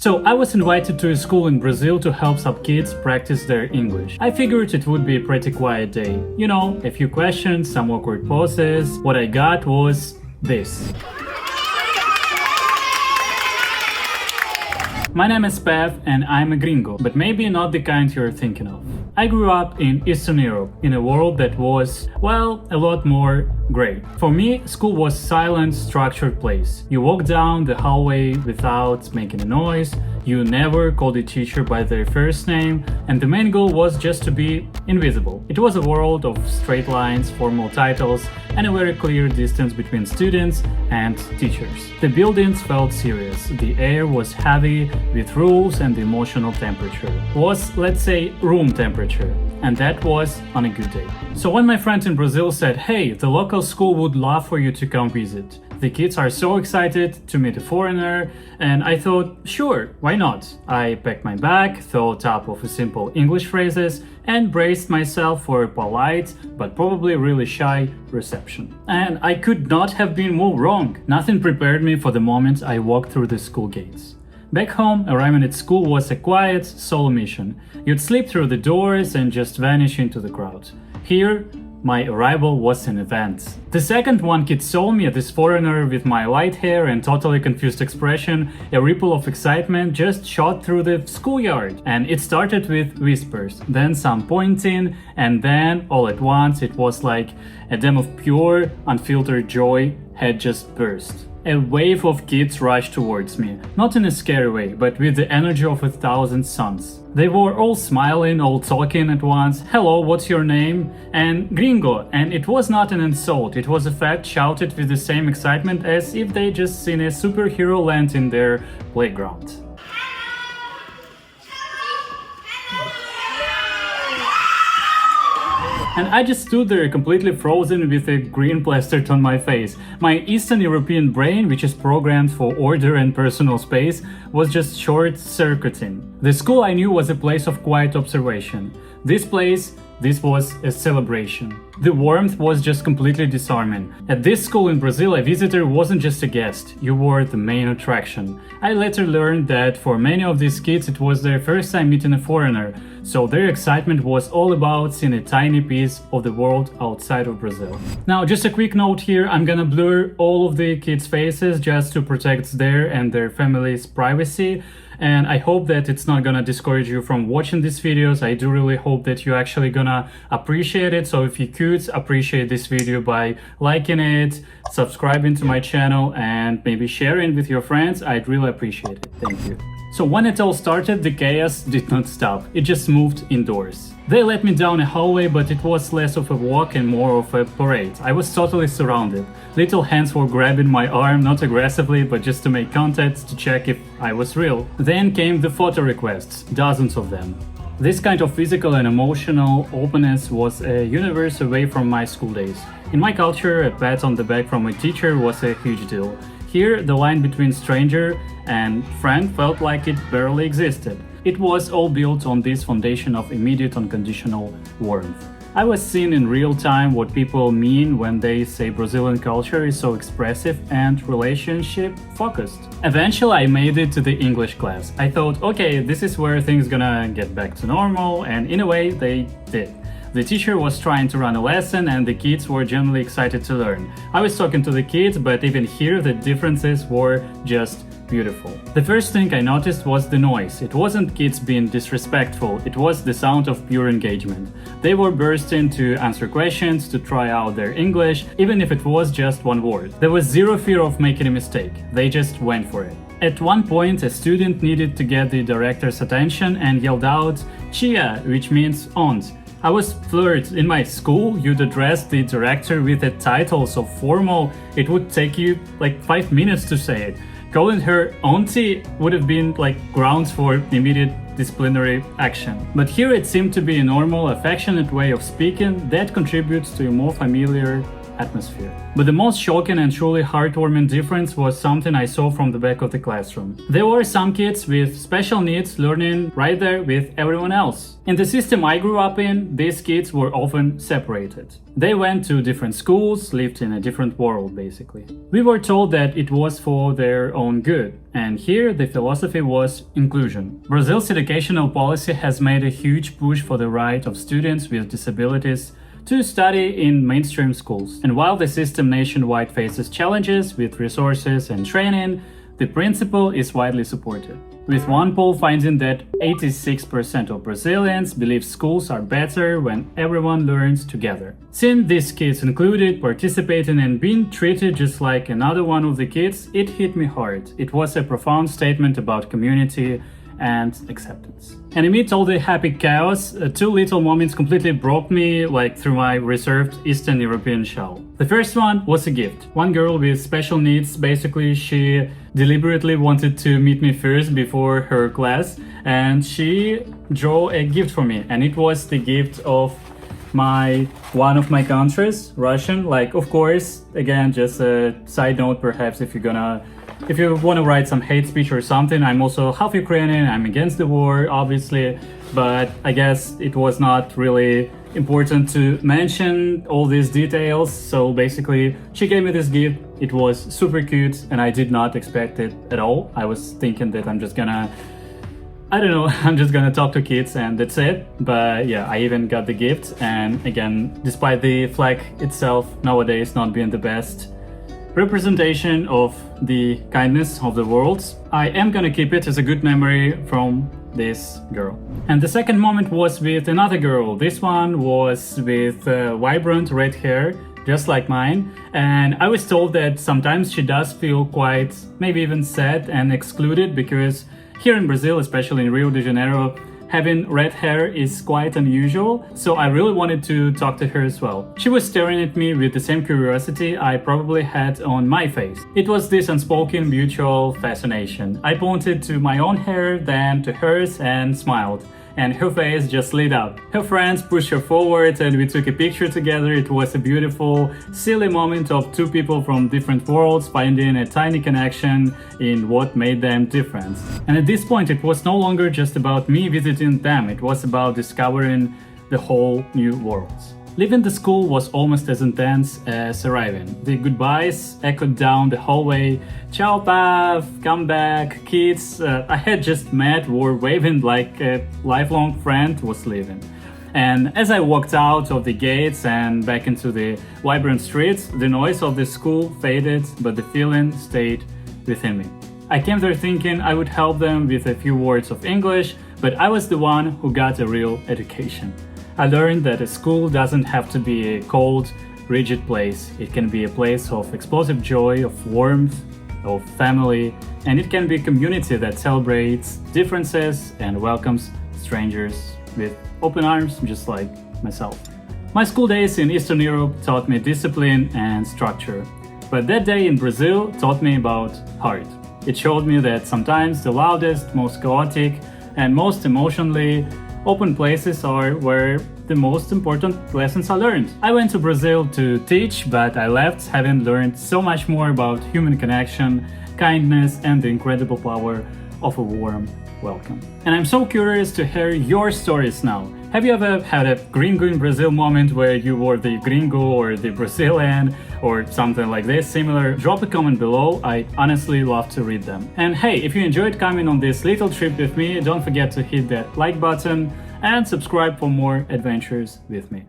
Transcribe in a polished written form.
So I was invited to a school in Brazil to help some kids practice their English. I figured it would be a pretty quiet day. You know, a few questions, some awkward pauses. What I got was this. My name is Pev and I'm a gringo, but maybe not the kind you're thinking of. I grew up in Eastern Europe, in a world that was, well, a lot more grey. For me, school was a silent, structured place. You walked down the hallway without making a noise, you never called a teacher by their first name, and the main goal was just to be invisible. It was a world of straight lines, formal titles, and a very clear distance between students and teachers. The buildings felt serious, the air was heavy with rules, and the emotional temperature was, let's say, room temperature. And that was on a good day. So when my friend in Brazil said, hey, the local school would love for you to come visit. The kids are so excited to meet a foreigner, and I thought, sure, why not? I packed my bag, thought up of a simple English phrases, and braced myself for a polite, but probably really shy reception. And I could not have been more wrong. Nothing prepared me for the moment I walked through the school gates. Back home, arriving at school was a quiet, solo mission. You'd slip through the doors and just vanish into the crowd. Here, my arrival was an event. The second one kid saw me, this foreigner with my light hair and totally confused expression, a ripple of excitement just shot through the schoolyard. And it started with whispers, then some pointing, and then all at once it was like a dam of pure, unfiltered joy had just burst. A wave of kids rushed towards me, not in a scary way, but with the energy of 1,000 suns. They were all smiling, all talking at once. Hello, what's your name? And gringo. And it was not an insult, it was a fact shouted with the same excitement as if they just seen a superhero land in their playground. And I just stood there completely frozen with a grin plastered on my face. My Eastern European brain, which is programmed for order and personal space, was just short-circuiting. The school I knew was a place of quiet observation. This was a celebration. The warmth was just completely disarming. At this school in Brazil, a visitor wasn't just a guest, you were the main attraction. I later learned that for many of these kids it was their first time meeting a foreigner, so their excitement was all about seeing a tiny piece of the world outside of Brazil. Now, just a quick note here, I'm gonna blur all of the kids' faces just to protect their and their family's privacy. And I hope that it's not gonna discourage you from watching these videos. I do really hope that you're actually gonna appreciate it. So if you could appreciate this video by liking it, subscribing to my channel, and maybe sharing with your friends, I'd really appreciate it. Thank you. So when it all started, the chaos did not stop. It just moved indoors. They led me down a hallway, but it was less of a walk and more of a parade. I was totally surrounded. Little hands were grabbing my arm, not aggressively, but just to make contact, to check if I was real. Then came the photo requests, dozens of them. This kind of physical and emotional openness was a universe away from my school days. In my culture, a pat on the back from a teacher was a huge deal. Here, the line between stranger and friend felt like it barely existed. It was all built on this foundation of immediate unconditional warmth. I was seeing in real time what people mean when they say Brazilian culture is so expressive and relationship focused. Eventually I made it to the English class. I thought, okay, this is where things gonna get back to normal, and in a way they did. The teacher was trying to run a lesson and the kids were genuinely excited to learn. I was talking to the kids, but even here the differences were just beautiful. The first thing I noticed was the noise. It wasn't kids being disrespectful, it was the sound of pure engagement. They were bursting to answer questions, to try out their English, even if it was just one word. There was zero fear of making a mistake, they just went for it. At one point, a student needed to get the director's attention and yelled out, "Chia," which means aunt. I was floored. In my school, you'd address the director with a title so formal, it would take you like 5 minutes to say it. Calling her auntie would have been like grounds for immediate disciplinary action. But here it seemed to be a normal, affectionate way of speaking that contributes to a more familiar atmosphere. But the most shocking and truly heartwarming difference was something I saw from the back of the classroom. There were some kids with special needs learning right there with everyone else. In the system I grew up in, these kids were often separated. They went to different schools, lived in a different world basically. We were told that it was for their own good, and here the philosophy was inclusion. Brazil's educational policy has made a huge push for the right of students with disabilities to study in mainstream schools. And while the system nationwide faces challenges with resources and training, the principle is widely supported, with one poll finding that 86% of Brazilians believe schools are better when everyone learns together. Seeing these kids included, participating and being treated just like another one of the kids, it hit me hard. It was a profound statement about community and acceptance. And amidst all the happy chaos, two little moments completely broke me like through my reserved Eastern European shell. The first one was a gift. One girl with special needs, basically she deliberately wanted to meet me first before her class, and she drew a gift for me, and it was the gift of one of my countries, Russian. Like, of course, again, just a side note, perhaps if you want to write some hate speech or something, I'm also half Ukrainian, I'm against the war, obviously, but I guess it was not really important to mention all these details. So basically, she gave me this gift, it was super cute, and I did not expect it at all. I was thinking that I'm just gonna talk to kids and that's it. But yeah, I even got the gift, and again, despite the flag itself nowadays not being the best representation of the kindness of the world, I am gonna keep it as a good memory from this girl. And the second moment was with another girl. This one was with vibrant red hair, just like mine, and I was told that sometimes she does feel quite, maybe even sad and excluded, because here in Brazil, especially in Rio de Janeiro, having red hair is quite unusual, so I really wanted to talk to her as well. She was staring at me with the same curiosity I probably had on my face. It was this unspoken mutual fascination. I pointed to my own hair, then to hers, and smiled. And her face just lit up. Her friends pushed her forward and we took a picture together. It was a beautiful, silly moment of two people from different worlds finding a tiny connection in what made them different. And at this point, it was no longer just about me visiting them. It was about discovering the whole new world. Leaving the school was almost as intense as arriving. The goodbyes echoed down the hallway. Ciao, Pav, come back, kids I had just met were waving like a lifelong friend was leaving. And as I walked out of the gates and back into the vibrant streets, the noise of the school faded, but the feeling stayed within me. I came there thinking I would help them with a few words of English, but I was the one who got a real education. I learned that a school doesn't have to be a cold, rigid place. It can be a place of explosive joy, of warmth, of family, and it can be a community that celebrates differences and welcomes strangers with open arms, just like myself. My school days in Eastern Europe taught me discipline and structure, but that day in Brazil taught me about heart. It showed me that sometimes the loudest, most chaotic, and most emotionally open places are where the most important lessons are learned. I went to Brazil to teach, but I left having learned so much more about human connection, kindness, and the incredible power of a warm welcome. And I'm so curious to hear your stories now. Have you ever had a gringo in Brazil moment where you were the gringo or the Brazilian or something like this similar? Drop a comment below, I honestly love to read them. And hey, if you enjoyed coming on this little trip with me, don't forget to hit that like button and subscribe for more adventures with me.